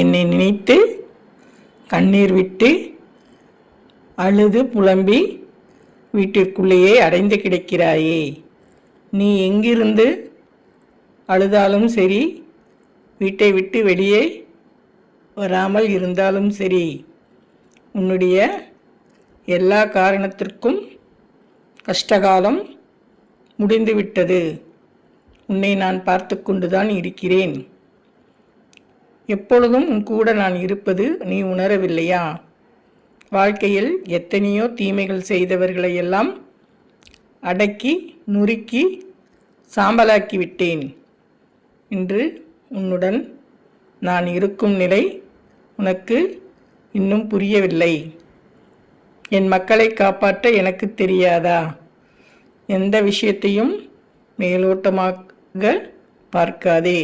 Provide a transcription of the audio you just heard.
என்னை நினைத்து கண்ணீர் விட்டு அழுது புலம்பி வீட்டிற்குள்ளேயே அடைந்து கிடக்கிறாயே. நீ எங்கிருந்து அழுதாலும் சரி, வீட்டை விட்டு வெளியே வராமல் இருந்தாலும் சரி, உன்னுடைய எல்லா காரணத்திற்கும் கஷ்டகாலம் முடிந்துவிட்டது. உன்னை நான் பார்த்து கொண்டுதான் இருக்கிறேன். எப்பொழுதும் உன் கூட நான் இருப்பது நீ உணரவில்லையா? வாழ்க்கையில் எத்தனையோ தீமைகள் செய்தவர்களை எல்லாம் அடக்கி நுறுக்கி சாம்பலாக்கி விட்டேன். இன்று உன்னுடன் நான் இருக்கும் நிலை உனக்கு இன்னும் புரியவில்லை. என் மக்களை காப்பாற்ற எனக்கு தெரியாதா? எந்த விஷயத்தையும் மேலோட்டமாக பார்க்காதே.